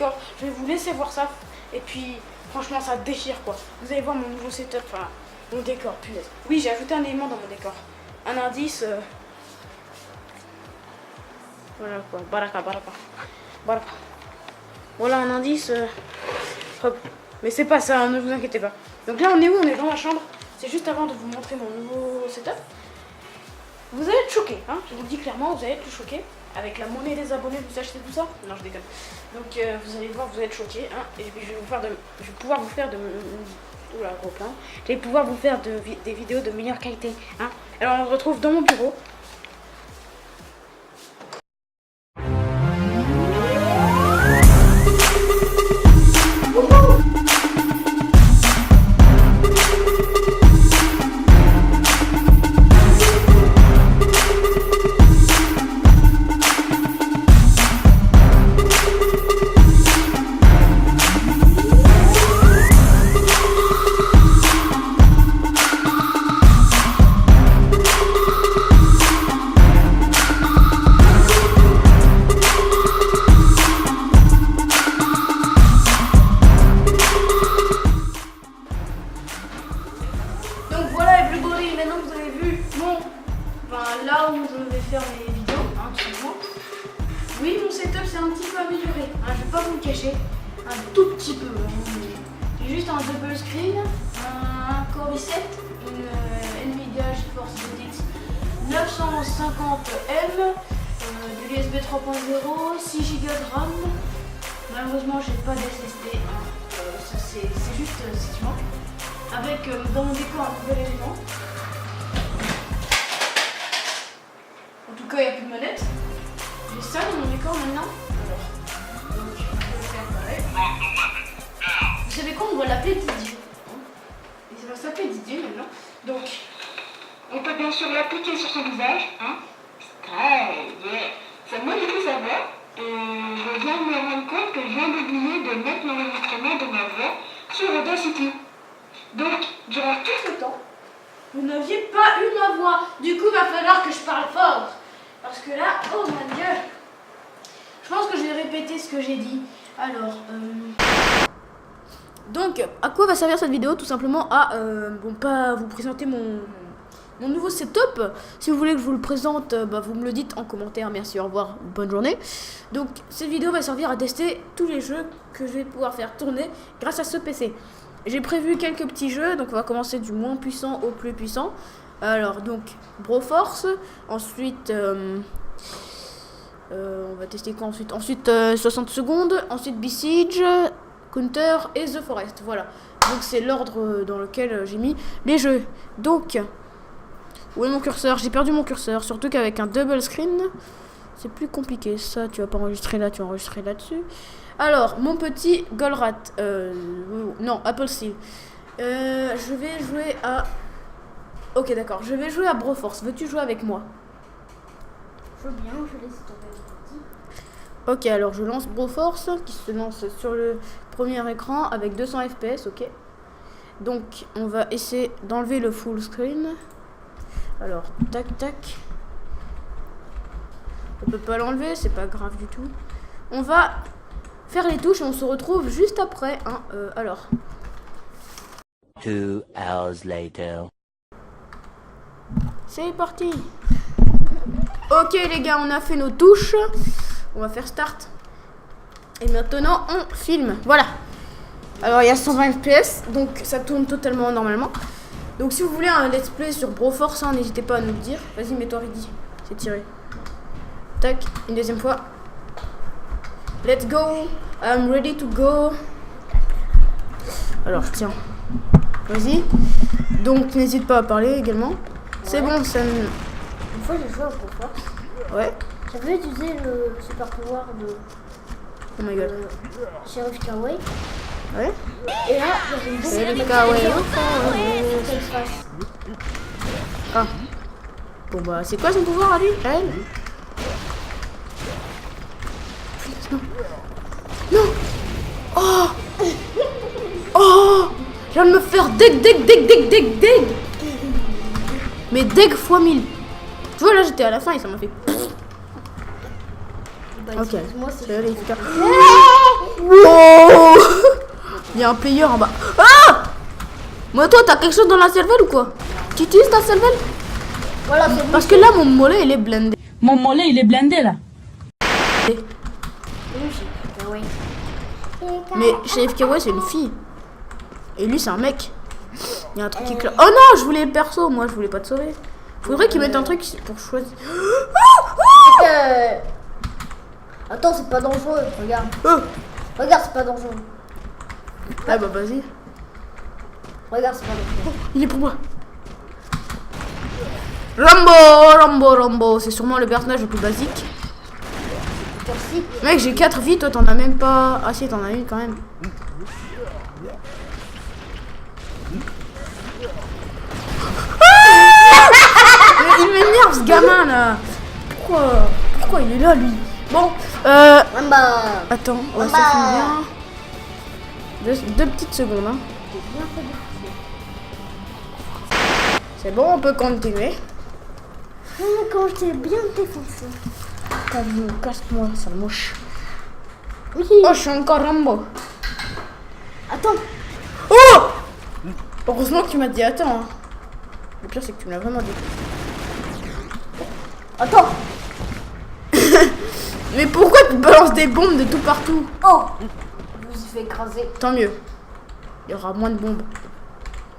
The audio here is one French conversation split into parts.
décor. Je vais vous laisser voir ça. Et puis, franchement, ça déchire quoi. Vous allez voir mon nouveau setup, enfin, mon décor, punaise. Oui, j'ai ajouté un élément dans mon décor. Un indice. Voilà quoi, baraka. Voilà un indice. Hop. Mais c'est pas ça, hein, ne vous inquiétez pas. Donc là, on est où? On est dans la chambre. C'est juste avant de vous montrer mon nouveau setup. Vous allez être choqués, hein, je vous le dis clairement, vous allez être choqués. Avec la monnaie des abonnés, vous achetez tout ça? Non, je déconne. Donc vous allez voir, vous allez être choqués, hein, et je vais pouvoir vous faire de... Oula, gros plan. Je vais pouvoir vous faire des vidéos de meilleure qualité, hein. Alors on se retrouve dans mon bureau. Maintenant vous avez vu là où je vais faire mes vidéos, hein, tout simplement. Oui, mon setup c'est un petit peu amélioré, hein, je vais pas vous le cacher, un tout petit peu. J'ai juste un double screen, un Core i7, une Nvidia GeForce GTX 950M, de l'USB 3.0, 6 Go de RAM. Malheureusement j'ai pas d'SSD, hein. Ça c'est juste ce qui manque. Avec dans mon décor un nouvel élément. En tout cas, il n'y a plus de manette. J'ai ça dans mon décor maintenant. Alors, donc, je vais faire pareil. Vous savez quoi? On va l'appeler Didier. Et ça va s'appeler Didier maintenant. Donc, on peut bien sûr l'appliquer sur son visage. Hein. C'est moi du coup ça va. Je viens de me rendre compte que je viens d'oublier de mettre l'enregistrement de ma voix sur Audacity. Donc, durant tout ce temps, vous n'aviez pas eu ma voix. Du coup, il va falloir que je parle fort. Parce que là, oh mon Dieu. Je pense que je vais répéter ce que j'ai dit. Alors, donc, à quoi va servir cette vidéo? Tout simplement à, pas vous présenter mon nouveau setup. Si vous voulez que je vous le présente, vous me le dites en commentaire. Merci, au revoir, bonne journée. Donc, cette vidéo va servir à tester tous les jeux que je vais pouvoir faire tourner grâce à ce PC. J'ai prévu quelques petits jeux, donc on va commencer du moins puissant au plus puissant. Alors donc Broforce, ensuite on va tester quoi ensuite? Ensuite 60 secondes, ensuite Besiege, Counter et The Forest, voilà. Donc c'est l'ordre dans lequel j'ai mis les jeux. Donc, où est mon curseur? J'ai perdu mon curseur, surtout qu'avec un double screen, c'est plus compliqué. Ça, tu vas pas enregistrer là, tu vas enregistrer là-dessus. Alors, mon petit Golrat, non, Apple Steel. Je vais jouer à... Ok, d'accord, je vais jouer à Broforce. Veux-tu jouer avec moi? Je veux bien, je laisse tomber. Ok, alors je lance Broforce, qui se lance sur le premier écran avec 200 FPS, ok. Donc, on va essayer d'enlever le full screen. Alors, tac, tac. On peut pas l'enlever, c'est pas grave du tout. On va faire les touches et on se retrouve juste après. Hein, alors. 2 hours later. C'est parti. Ok les gars, on a fait nos touches. On va faire start. Et maintenant on filme. Voilà. Alors il y a 120 FPS, donc ça tourne totalement normalement. Donc si vous voulez un let's play sur Broforce, hein, n'hésitez pas à nous le dire. Vas-y, mets-toi ready. C'est tiré. Tac, une deuxième fois. Let's go. I'm ready to go. Alors tiens. Vas-y. Donc n'hésite pas à parler également. C'est bon, ça me... Une fois j'ai joué à Broforce. Ouais. J'avais utilisé le super pouvoir de Oh my god. Sheriff Kawaii. Ouais. Et là, il y avait une bombe Sheriff Kawaii. qu'elle se fasse. Ah. Bon bah c'est quoi son pouvoir à lui? À elle? Non. Non. Oh. Oh. Je viens de me faire deg. Mais deg fois 1000. Tu vois là j'étais à la fin et ça m'a fait... Bah, Ok, excuse-moi, c'est c'est efficace. Wow. Il y a un player en bas. Ah! Moi, toi, t'as quelque chose dans la cervelle ou quoi? Tu utilises ta cervelle? Voilà, c'est Parce que là, mon mollet, il est blindé. Mon mollet, il est blindé là. Mais Sheriff Kawaii, c'est une fille. Et lui, c'est un mec. Il y a un truc qui cloche. Oh non, je voulais le perso. Moi, je voulais pas te sauver. Faudrait qu'ils mettent un truc pour choisir. Attends, c'est pas dangereux. Regarde. Oh. Regarde, c'est pas dangereux. Ah bah, vas-y. Regarde, c'est pas dangereux. Il est pour moi. Rambo. C'est sûrement le personnage le plus basique. Merci. Mec, j'ai 4 vies. Toi, t'en as même pas. Ah si, t'en as une quand même. Il m'énerve ce gamin là. Pourquoi il est là lui? Bon, Mamba. attends, on va Mamba. se finir. Deux petites secondes. Hein. C'est bon, on peut continuer. Quand je t'ai bien défoncé. Casse-moi, sale mouche. Oui. Oh, je suis encore Rambo. Attends. Oh! Heureusement que tu m'as dit attends. Hein. Le pire, c'est que tu me l'as vraiment dit. Attends. Mais pourquoi tu balances des bombes de tout partout? Oh. Je vous ai fait écraser. Tant mieux. Il y aura moins de bombes.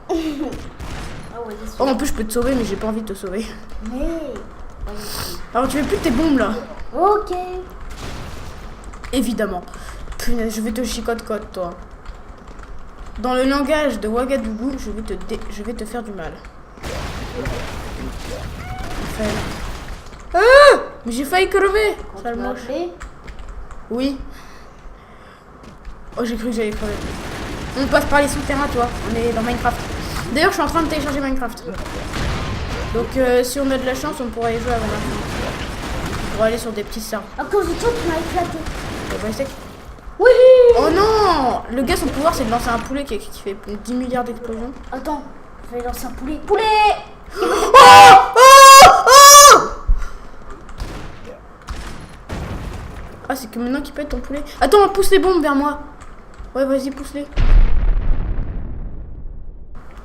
Ah ouais, c'est sûr. Oh, en plus, je peux te sauver, mais j'ai pas envie de te sauver. Mais. Alors, tu veux plus de tes bombes là? Ok. Évidemment. Punaise, je vais te chicote-cote, toi. Dans le langage de Ouagadougou, je vais te faire du mal. Ah! Mais j'ai failli crever. Sale Tu m'as moche. appelé? Oui. Oh, j'ai cru que j'allais crever. On passe par les souterrains, toi. On est dans Minecraft. D'ailleurs, je suis en train de télécharger Minecraft. Donc, si on a de la chance, on pourra y jouer avant la fin. On pourra aller sur des petits serveurs. À cause de toi, tu m'as éclaté. Oui! Oh non! Le gars, son pouvoir, c'est de lancer un poulet qui fait 10 milliards d'explosions. Attends, je vais lancer un poulet. Poulet! Ah, c'est que maintenant qu'il pète ton poulet. Attends, pousse les bombes vers moi. Ouais, vas-y, pousse-les.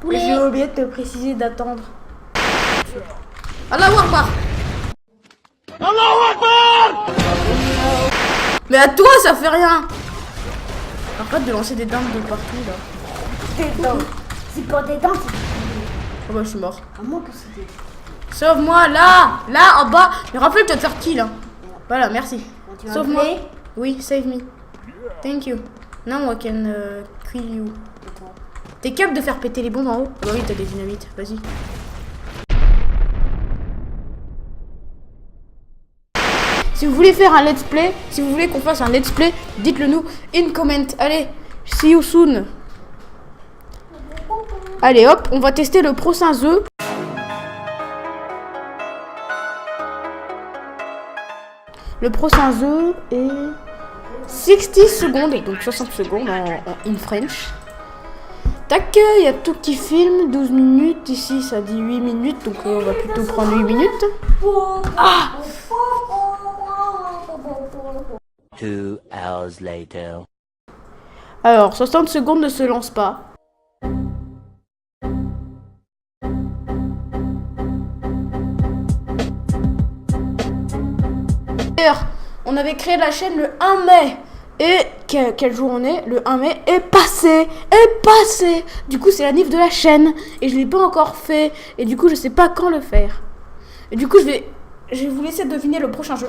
Poulet! J'ai oublié de te préciser d'attendre. Allahu Akbar! Allahu Akbar! Mais à toi, ça fait rien! Arrête de lancer des dindes de partout, là. Des dents. C'est pas des dents, c'est Oh bah, je suis mort. à moi que c'est des. Sauve-moi, là! Là, en bas! Mais rappelle-toi de faire kill, hein. Voilà, merci. Tu m'as Sauve-moi. appelé? Oui, save me. Thank you. Now I can kill you. T'es capable de faire péter les bombes en haut? Ah bah oui, t'as des dynamites. Vas-y. Si vous voulez faire un let's play, si vous voulez qu'on fasse un let's play, dites-le nous in comment. Allez, see you soon. Allez hop, on va tester le prochain jeu. Le prochain jeu est 60 secondes, donc 60 secondes en in French. Tac, il y a tout qui filme, 12 minutes, ici ça dit 8 minutes, donc on va plutôt prendre 8 minutes. Ah! 2 hours later. Alors, 60 secondes ne se lance pas. D'ailleurs, on avait créé la chaîne le 1 mai. Et quel jour on est? Le 1 mai est passé. Du coup, c'est la nif de la chaîne. Et je l'ai pas encore fait. Et du coup, je sais pas quand le faire. Et du coup, je vais vous laisser deviner le prochain jeu.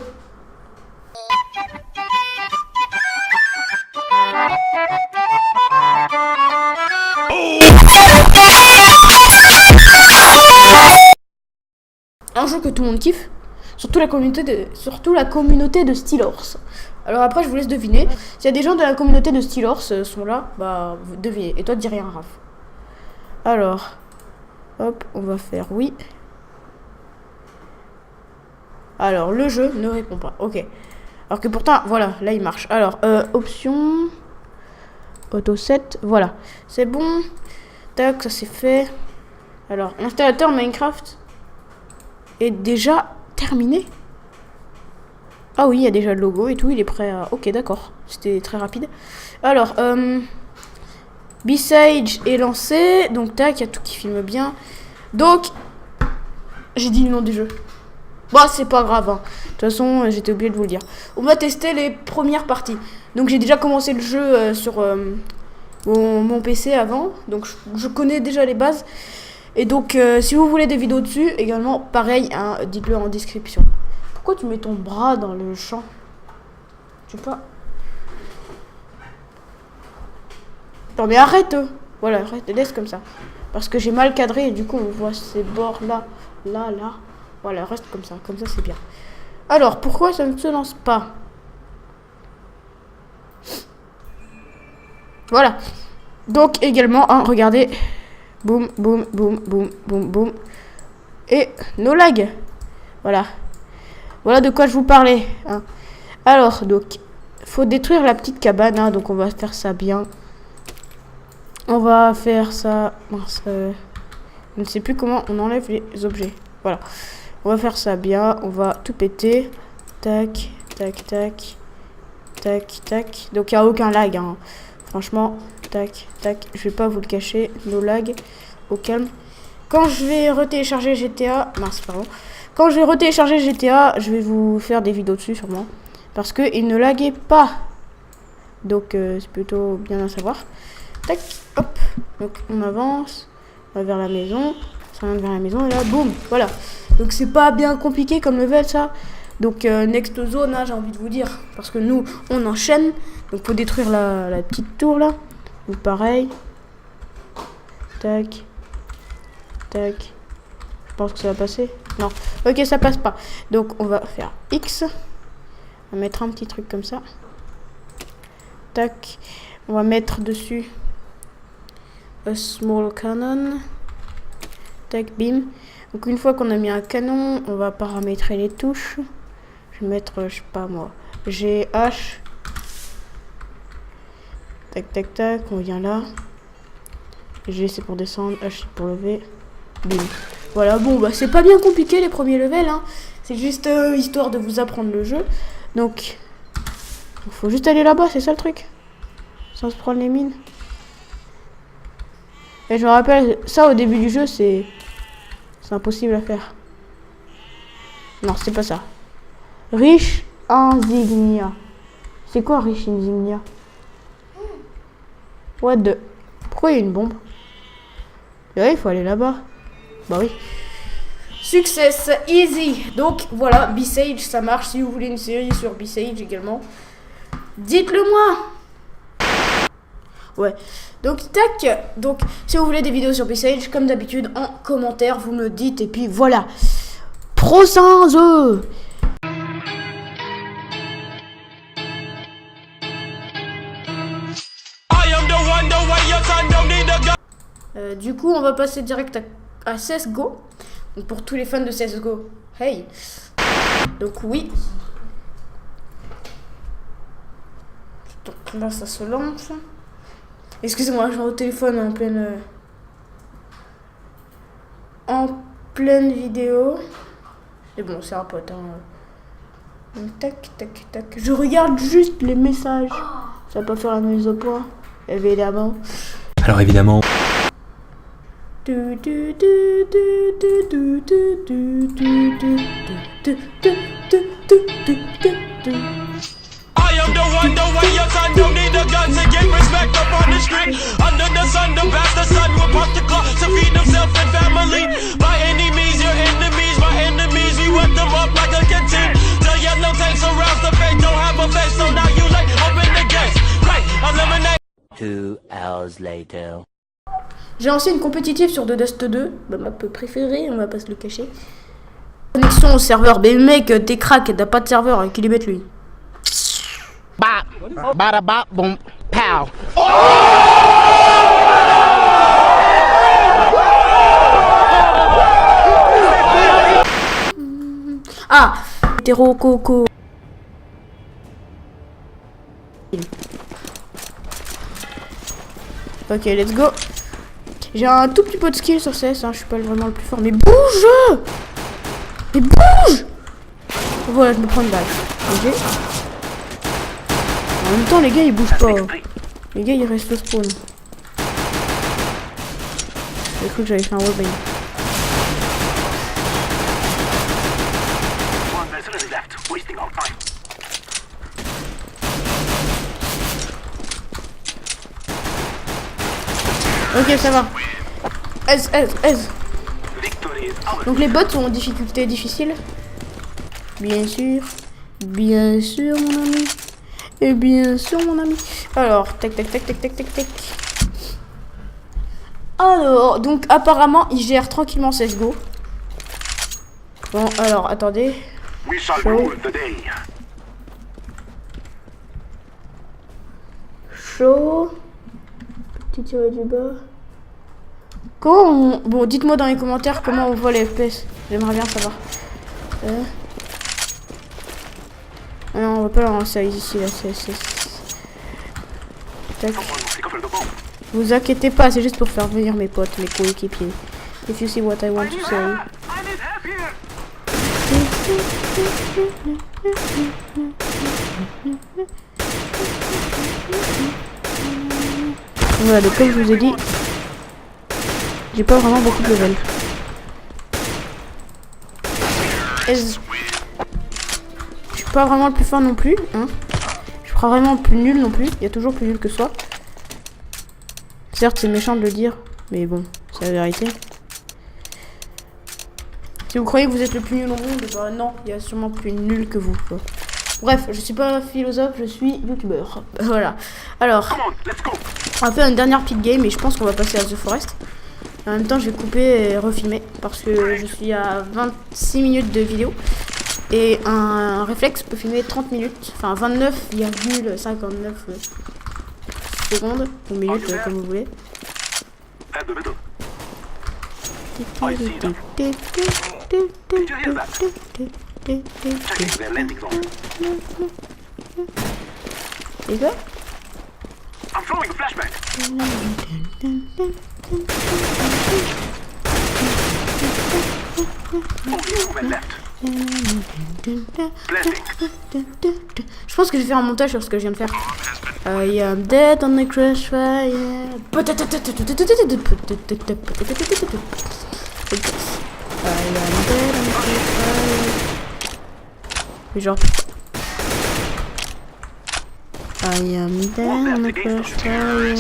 Un jeu que tout le monde kiffe, surtout la communauté de Steelhorse. Alors après, je vous laisse deviner. S'il y a des gens de la communauté de Steelhorse sont là, bah vous devinez. Et toi, dis rien, Raph. Alors, hop, on va faire oui. Alors, le jeu ne répond pas. Ok. Alors que pourtant, voilà, là il marche. Alors, option, auto 7, voilà. C'est bon. Tac, ça c'est fait. Alors, l'installateur Minecraft est déjà terminé. Ah oui, il y a déjà le logo et tout, il est prêt à... Ok, d'accord, c'était très rapide. Alors, B-Sage est lancé, donc tac, il y a tout qui filme bien. Donc, j'ai dit le nom du jeu. Bah, c'est pas grave, hein. De toute façon, j'étais obligé de vous le dire. On va tester les premières parties. Donc, j'ai déjà commencé le jeu sur mon PC avant, donc je connais déjà les bases. Et donc, si vous voulez des vidéos dessus, également, pareil, hein, dites-le en description. Pourquoi tu mets ton bras dans le champ? Je sais pas. Non mais arrête. Voilà, arrête, laisse comme ça. Parce que j'ai mal cadré et du coup on voit ces bords là, là. Voilà, reste comme ça c'est bien. Alors, pourquoi ça ne se lance pas? Voilà. Donc également, hein, regardez. Boum, boum, boum, boum, boum, boum. Et no lag. Voilà. Voilà de quoi je vous parlais. Hein. Alors, donc, faut détruire la petite cabane. Hein, donc, on va faire ça bien. On va faire ça. Mince, je ne sais plus comment on enlève les objets. Voilà. On va faire ça bien. On va tout péter. Tac, tac, tac. Tac, tac. Donc, il n'y a aucun lag. Hein. Franchement, tac, tac. Je vais pas vous le cacher. No lag. Au calme. Quand je vais retélécharger GTA. Mince, pardon. Quand je vais retélécharger GTA, je vais vous faire des vidéos dessus sûrement. Parce qu'il ne laguait pas. Donc c'est plutôt bien à savoir. Tac, hop. Donc on avance. On va vers la maison. Ça vient vers la maison et là, boum. Voilà. Donc c'est pas bien compliqué comme level ça. Donc next zone, hein, j'ai envie de vous dire. Parce que nous, on enchaîne. Donc faut détruire la petite tour là. Donc pareil. Tac. Tac. Je pense que ça va passer. Non. Ok, ça passe pas. Donc, on va faire X. On va mettre un petit truc comme ça. Tac. On va mettre dessus a small cannon. Tac, bim. Donc, une fois qu'on a mis un canon, on va paramétrer les touches. Je vais mettre, je sais pas moi, GH. Tac, tac, tac. On vient là. G, c'est pour descendre. H, c'est pour lever. Bim. Voilà, bon, bah c'est pas bien compliqué les premiers levels, hein. C'est juste histoire de vous apprendre le jeu. Donc, il faut juste aller là-bas, c'est ça le truc. Sans se prendre les mines. Et je me rappelle, ça au début du jeu, c'est impossible à faire. Non, c'est pas ça. Riche insignia. C'est quoi riche insignia? What the... Pourquoi il y a une bombe? Ouais, il faut aller là-bas. Bah oui. Success, easy. Donc voilà, B-Sage, ça marche. Si vous voulez une série sur B-Sage également, dites-le moi. Ouais. Donc tac. Donc si vous voulez des vidéos sur B-Sage, comme d'habitude, en commentaire, vous me le dites. Et puis voilà. Prochain jeu. Du coup, on va passer direct à CSGO. Donc pour tous les fans de CSGO, hey. Donc oui. Donc là, ça se lance. Excusez-moi, je vais au téléphone en pleine vidéo. Et bon, c'est un pote. Hein. Donc tac, tac, tac. Je regarde juste les messages. Ça va pas faire la mise au point, évidemment. Alors évidemment. Two hours later. J'ai lancé une compétitive sur The Dust 2, ma map préférée, on va pas se le cacher. Connexion au serveur, mais mec, t'es crack, t'as pas de serveur, qu'il y mette lui. Bop, bada bop, boom, pow. Ah, hétéro coco. Ok, let's go. J'ai un tout petit peu de skill sur CS, hein, je suis pas vraiment le plus fort. Mais bouge! Mais bouge! Voilà, je me prends une balle. GG. En même temps, les gars, ils bougent pas. Les gars, ils restent au spawn. J'ai cru que j'avais fait un wallbang. Ok, ça va. S. Donc les bots sont en difficulté difficile. Bien sûr. Bien sûr, mon ami. Et bien sûr, mon ami. Alors, tac. Alors, donc apparemment, il gère tranquillement CSGO. Bon, alors, attendez. Chaud. Petit tiré du bas. Comment on... Bon, dites-moi dans les commentaires comment on voit les FPS. J'aimerais bien savoir. Ah non, on va pas lancer ici, là. Tac. Vous inquiétez pas, c'est juste pour faire venir mes potes, mes coéquipiers. If you see what I want to say. Voilà, donc comme je vous ai dit, j'ai pas vraiment beaucoup de level. Je suis pas vraiment le plus fort non plus, hein. Je suis pas vraiment le plus nul non plus. Il y a toujours plus nul que soi. Certes, c'est méchant de le dire, mais bon, c'est la vérité. Si vous croyez que vous êtes le plus nul au monde, bah non, il y a sûrement plus nul que vous, quoi. Bref, je suis pas philosophe, je suis youtubeur. Voilà. Alors, on va faire une dernière petite game et je pense qu'on va passer à The Forest. En même temps, je vais couper et refilmer parce que je suis à 26 minutes de vidéo. Et un réflexe peut filmer 30 minutes, enfin 29,59 secondes ou minutes, comme vous voulez. Et quoi? Je pense que je vais faire un montage sur ce que je viens de faire. I am dead on the crash fire. Genre. I am dead on the crash fire.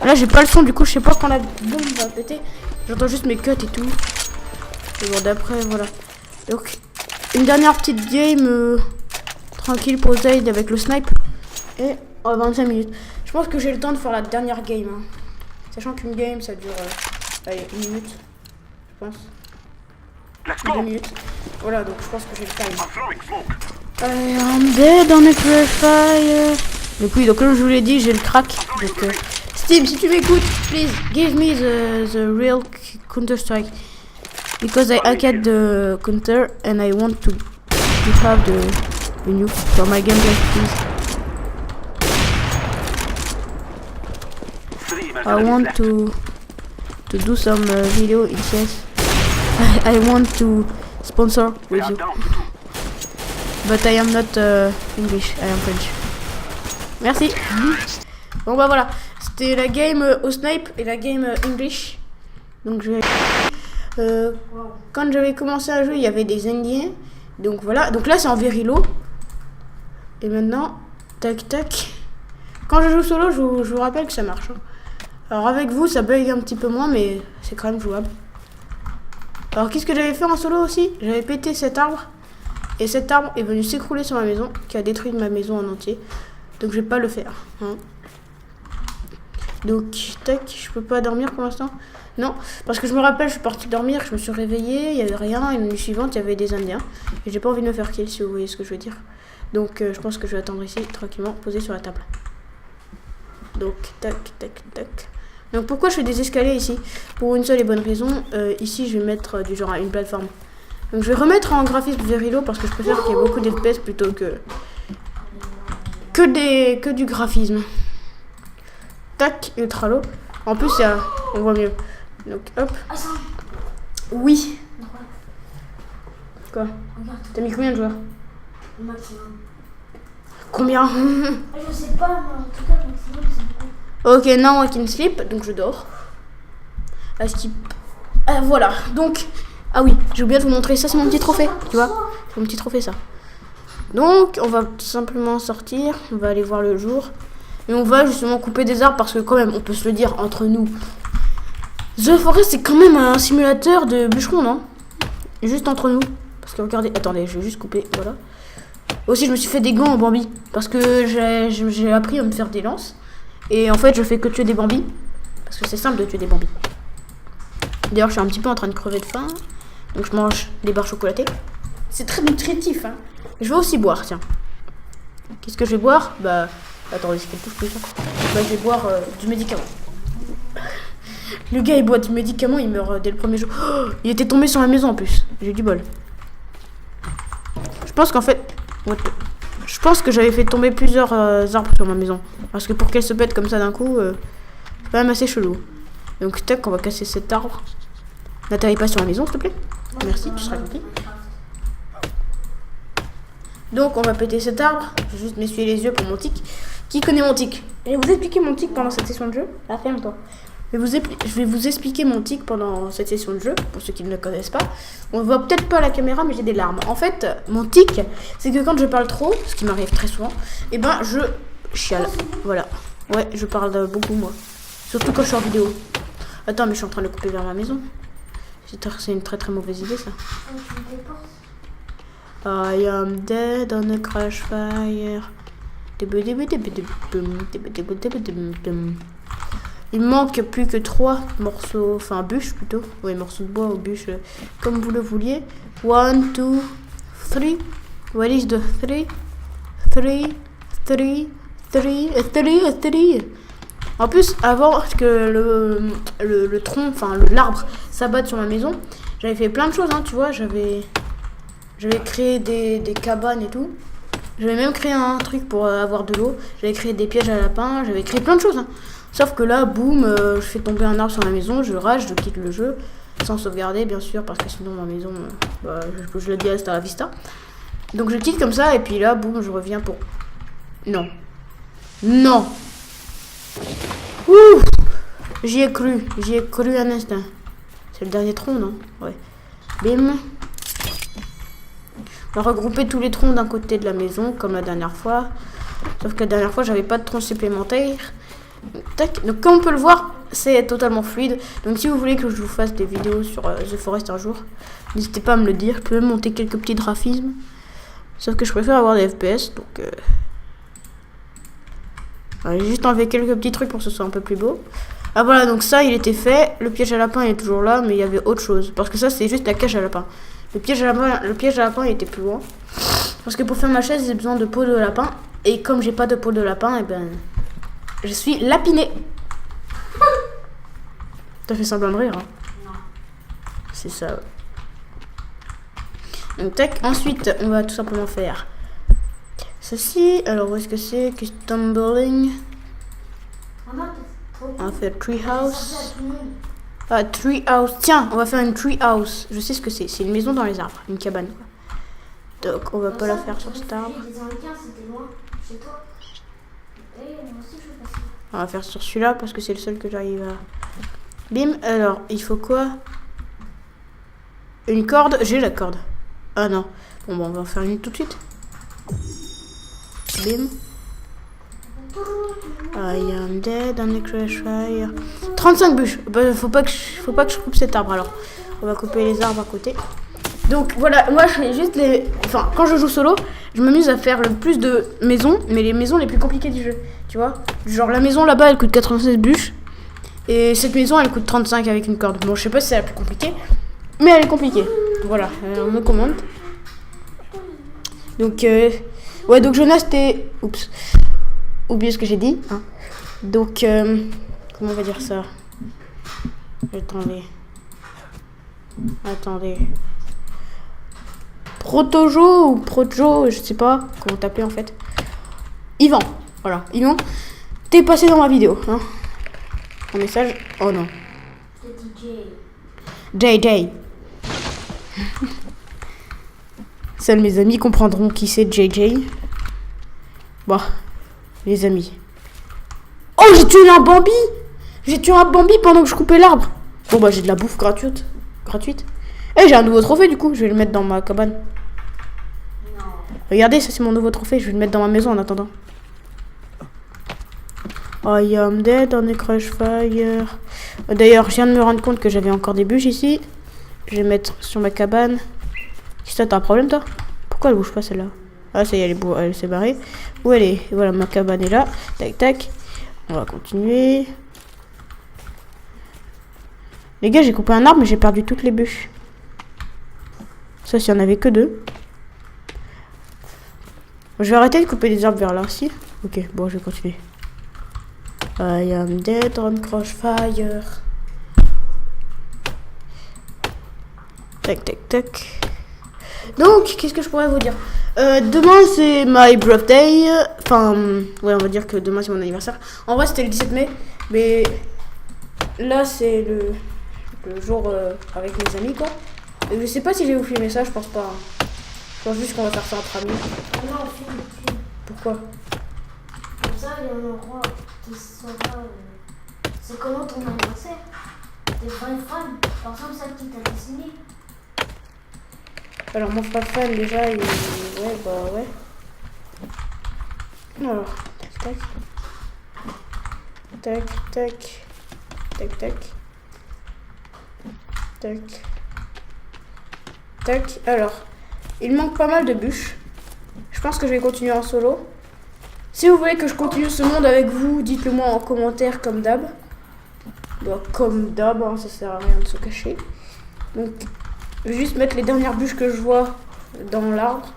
Là j'ai pas le son, du coup je sais pas quand la bombe va péter. J'entends juste mes cuts et tout. Et bon d'après voilà. Donc une dernière petite game tranquille posée avec le snipe. Et 25 minutes. Je pense que j'ai le temps de faire la dernière game. Hein. Sachant qu'une game ça dure allez, 1 minute. Je pense. 2 minutes. Voilà, donc je pense que j'ai le time. I'm dead on the crash fire. Donc oui, donc comme je vous l'ai dit, j'ai le crack. Donc Steam, si tu m'écoutes, please give me the real Counter-Strike. Because I hacked the counter and I want to have the new for my gameplay, please. I want to do some video in CS. I want to sponsor with you. But I am not English, I am French. Merci. Bon bah voilà, c'était la game au snipe et la game English. Donc je vais... quand j'avais commencé à jouer, il y avait des Indiens. Donc voilà, donc là c'est en Verilo. Et maintenant, tac tac. Quand je joue solo, je vous rappelle que ça marche. Hein. Alors avec vous, ça bug un petit peu moins, mais c'est quand même jouable. Alors qu'est-ce que j'avais fait en solo aussi? J'avais pété cet arbre. Et cet arbre est venu s'écrouler sur ma maison, qui a détruit ma maison en entier. Donc je vais pas le faire. Hein. Donc tac, je peux pas dormir pour l'instant. Non, parce que je me rappelle, je suis partie dormir, je me suis réveillée, il y avait rien, et la nuit suivante, il y avait des Indiens. Et j'ai pas envie de me faire kill, si vous voyez ce que je veux dire. Donc je pense que je vais attendre ici, tranquillement, posé sur la table. Donc tac, tac, tac. Donc pourquoi je fais des escaliers ici? Pour une seule et bonne raison, ici je vais mettre du genre une plateforme. Donc je vais remettre en graphisme Verilo parce que je préfère qu'il y ait beaucoup d'FPS plutôt que du graphisme. Tac, ultra low. En plus, on voit mieux. Donc hop. Oui. Quoi? T'as mis combien de joueurs? Le maximum. Combien? Je sais pas, mais en tout cas, le maximum, c'est beaucoup. Ok, now I can sleep, donc je dors. Skip. Voilà, donc... Ah oui, j'ai oublié de vous montrer, ça c'est mon petit trophée, tu vois. C'est mon petit trophée ça. Donc, on va tout simplement sortir, on va aller voir le jour. Et on va justement couper des arbres parce que quand même, on peut se le dire entre nous. The Forest c'est quand même un simulateur de bûcheron, non? Juste entre nous. Parce que regardez, attendez, je vais juste couper, voilà. Aussi, je me suis fait des gants en bambi. Parce que j'ai appris à me faire des lances. Et en fait, je fais que tuer des bambis. Parce que c'est simple de tuer des bambis. D'ailleurs, je suis un petit peu en train de crever de faim. Donc, je mange des barres chocolatées. C'est très nutritif, hein. Je vais aussi boire, tiens. Qu'est-ce que je vais boire? Bah, attendez, c'est quelque chose plus ça. Bah, je vais boire du médicament. Le gars, il boit du médicament, il meurt dès le premier jour. Oh, il était tombé sur la maison en plus. J'ai eu du bol. Je pense qu'en fait... Je pense que j'avais fait tomber plusieurs arbres sur ma maison. Parce que pour qu'elle se pète comme ça d'un coup, c'est quand même assez chelou. Donc, tac, on va casser cet arbre. N'atterris pas sur la maison, s'il te plaît. Merci, tu seras gentil. Donc, on va péter cet arbre. Je vais juste m'essuyer les yeux pour mon tic. Qui connaît mon tic? Je vais vous expliquer mon tic pendant cette session de jeu. Ah, ferme-toi. Je vais vous expliquer mon tic pendant cette session de jeu, pour ceux qui ne le connaissent pas. On ne voit peut-être pas à la caméra, mais j'ai des larmes. En fait, mon tic, c'est que quand je parle trop, ce qui m'arrive très souvent, et ben je chiale. Voilà. Ouais, je parle beaucoup, moi. Surtout quand je suis en vidéo. Attends, mais je suis en train de couper vers ma maison. C'est une très très mauvaise idée, ça. I am dead on a crash fire. Il manque plus que 3 morceaux, enfin bûches plutôt. Oui, morceaux de bois ou bûches, comme vous le vouliez. 1, 2, 3. What is the 3? 3. En plus, avant que le tronc, enfin l'arbre s'abatte sur ma maison, j'avais fait plein de choses, hein, tu vois. J'avais créé des cabanes et tout. J'avais même créé un truc pour avoir de l'eau. J'avais créé des pièges à lapins. J'avais créé plein de choses, hein. Sauf que là, boum, je fais tomber un arbre sur la maison, je rage, je quitte le jeu. Sans sauvegarder, bien sûr, parce que sinon ma maison, bah, je le dis à la vista. Donc je quitte comme ça, et puis là, boum, je reviens pour... Non. Non. Ouh. J'y ai cru un instant. C'est le dernier tronc, non? Ouais. Bim. On va regrouper tous les troncs d'un côté de la maison, comme la dernière fois. Sauf que la dernière fois, j'avais pas de troncs supplémentaires. Tac. Donc comme on peut le voir, c'est totalement fluide. Donc si vous voulez que je vous fasse des vidéos sur The Forest un jour, n'hésitez pas à me le dire. Je peux même monter quelques petits graphismes. Sauf que je préfère avoir des FPS. Donc j'ai juste enlevé quelques petits trucs pour que ce soit un peu plus beau. Ah voilà, donc ça il était fait. Le piège à lapin il est toujours là, mais il y avait autre chose. Parce que ça c'est juste la cage à lapin. Le piège à lapin il était plus loin. Parce que pour faire ma chaise j'ai besoin de peau de lapin. Et comme j'ai pas de peau de lapin, et ben je suis lapinée. T'as fait semblant de rire, hein? Non. C'est ça. Donc tac, ensuite on va tout simplement faire ceci. Alors où est-ce que c'est? Custom building. On va faire tree house. Ah, tree house. Tiens, on va faire une tree house. Je sais ce que c'est. C'est une maison dans les arbres, une cabane. Donc on va pas la faire sur cet arbre. On va faire sur celui-là parce que c'est le seul que j'arrive à... Bim, alors, il faut quoi? Une corde? J'ai la corde. Ah non. Bon, on va en faire une tout de suite. Bim. I am dead on the crash fire. 35 bûches. Bah, faut pas que je coupe cet arbre alors. On va couper les arbres à côté. Donc voilà, moi je fais juste les... Enfin, quand je joue solo, je m'amuse à faire le plus de maisons, mais les maisons les plus compliquées du jeu. Tu vois? Genre la maison là-bas, elle coûte 96 bûches. Et cette maison, elle coûte 35 avec une corde. Bon, je sais pas si c'est la plus compliquée, mais elle est compliquée. Voilà, on me commande. Donc, ouais, donc Jonas, t'es... Oups. Oubliez ce que j'ai dit. Hein. Donc, comment on va dire ça? Attendez. Protojo ou Projo, je sais pas comment t'appeler en fait. Yvan, voilà. Yvan, t'es passé dans ma vidéo. Hein. Un message. Oh non. C'est DJ. JJ. Seuls mes amis comprendront qui c'est JJ. Bon, les amis. Oh, j'ai tué un Bambi! J'ai tué un Bambi pendant que je coupais l'arbre. Bon, bah, j'ai de la bouffe gratuite. Et j'ai un nouveau trophée, du coup. Je vais le mettre dans ma cabane. Non. Regardez, ça, c'est mon nouveau trophée. Je vais le mettre dans ma maison en attendant. I am dead on a crush fire. D'ailleurs, je viens de me rendre compte que j'avais encore des bûches ici. Je vais mettre sur ma cabane. Qu'est-ce que t'as un problème, toi? Pourquoi elle bouge pas, celle-là? Ah, ça y est, elle s'est barrée. Où elle est? Voilà, ma cabane est là. Tac, tac. On va continuer. Les gars, j'ai coupé un arbre, mais j'ai perdu toutes les bûches. Ça, s'il y en avait que 2. Je vais arrêter de couper des arbres vers là aussi. Ok, bon, je vais continuer. I am dead on crossfire. Tac, tac, tac. Donc, qu'est-ce que je pourrais vous dire? Demain, c'est my birthday. Enfin, ouais, on va dire que demain, c'est mon anniversaire. En vrai, c'était le 17 mai. Mais là, c'est le jour avec mes amis, quoi. Et je sais pas si je vais vous filmer ça, je pense pas. Hein. Je pense juste qu'on va faire ça entre amis. Non, filme. Pourquoi? Comme ça, il y en aura qui saura. C'est comment ton anniversaire? T'es fan. Par exemple, celle qui t'a dessiné. Alors, mon fan, déjà, il... Ouais, bah, ouais. Alors, tac, tac. Tac, tac. Tac, tac. Tac. Tac. Alors, il manque pas mal de bûches. Je pense que je vais continuer en solo. Si vous voulez que je continue ce monde avec vous, dites-le moi en commentaire comme d'hab. Bon, comme d'hab, hein, ça sert à rien de se cacher. Donc, je vais juste mettre les dernières bûches que je vois dans l'arbre.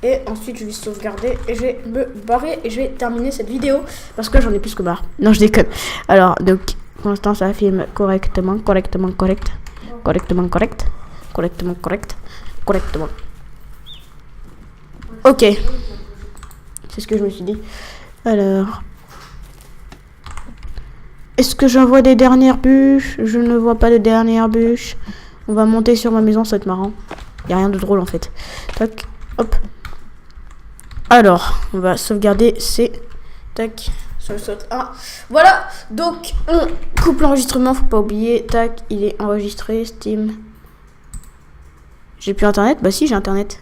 Et ensuite, je vais sauvegarder et je vais me barrer et je vais terminer cette vidéo parce que j'en ai plus que marre. Non, je déconne. Alors, donc, pour l'instant, ça filme correctement. Ok. C'est ce que je me suis dit. Alors. Est-ce que j'en vois des dernières bûches? Je ne vois pas de dernières bûches. On va monter sur ma maison, ça va être marrant. Il n'y a rien de drôle en fait. Tac, hop. Alors, on va sauvegarder ces... Tac, sur le saute 1. Voilà, donc on coupe l'enregistrement, faut pas oublier. Tac, il est enregistré, Steam. J'ai plus internet? Bah si, j'ai internet.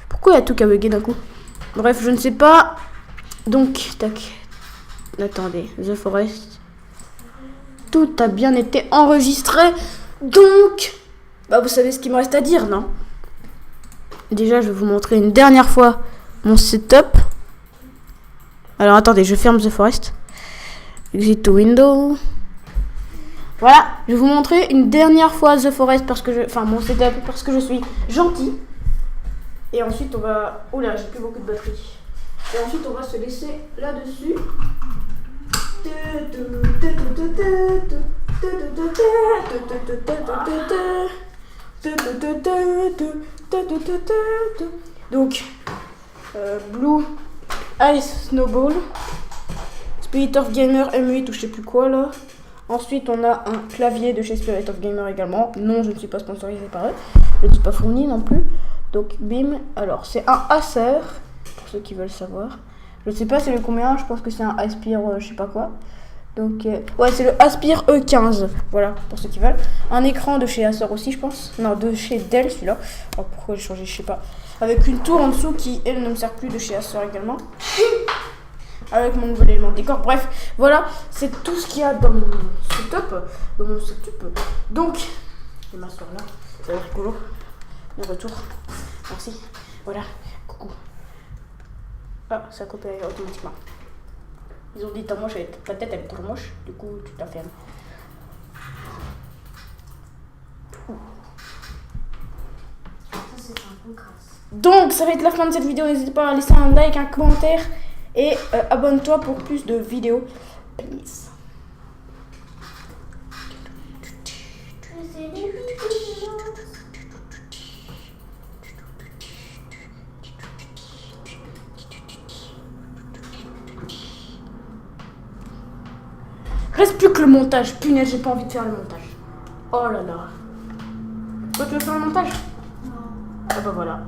Pourquoi il y a tout qui a bugué d'un coup? Bref, je ne sais pas. Donc, tac. Attendez, The Forest. Tout a bien été enregistré. Donc, bah vous savez ce qu'il me reste à dire, non? Déjà, je vais vous montrer une dernière fois mon setup. Alors, attendez, je ferme The Forest. Exit to window. Voilà, je vais vous montrer une dernière fois The Forest parce que enfin, mon setup parce que je suis gentil. Et ensuite, on va... Oula, j'ai plus beaucoup de batterie. Et ensuite, on va se laisser là-dessus. Donc, Blue Ice Snowball, Spirit of Gamer M8 ou je sais plus quoi là. Ensuite, on a un clavier de chez Spirit of Gamer également. Non, je ne suis pas sponsorisé par eux. Je ne suis pas fourni non plus. Donc, bim. Alors, c'est un Acer, pour ceux qui veulent savoir. Je ne sais pas c'est le combien, je pense que c'est un Aspire je sais pas quoi. Donc, ouais, c'est le Aspire E15. Voilà, pour ceux qui veulent. Un écran de chez Acer aussi, je pense. Non, de chez Dell, celui-là. Oh, pourquoi j'ai changé, je sais pas. Avec une tour en dessous qui, elle, ne me sert plus, de chez Acer également. Avec mon nouvel élément de décor. Bref, voilà, c'est tout ce qu'il y a dans mon setup. Donc, je vais m'asseoir là. Ça va être rigolo. De retour. Merci. Voilà. Coucou. Ah, ça a coupé automatiquement. Ils ont dit ta tête elle est trop moche. Du coup, tu t'as fermé. Ça, c'est un peu grasse. Donc, ça va être la fin de cette vidéo. N'hésite pas à laisser un like, un commentaire. Et abonne-toi pour plus de vidéos. Please. Reste plus que le montage. Punaise, j'ai pas envie de faire le montage. Oh là là. Toi, tu veux faire le montage? Non. Ah bah voilà.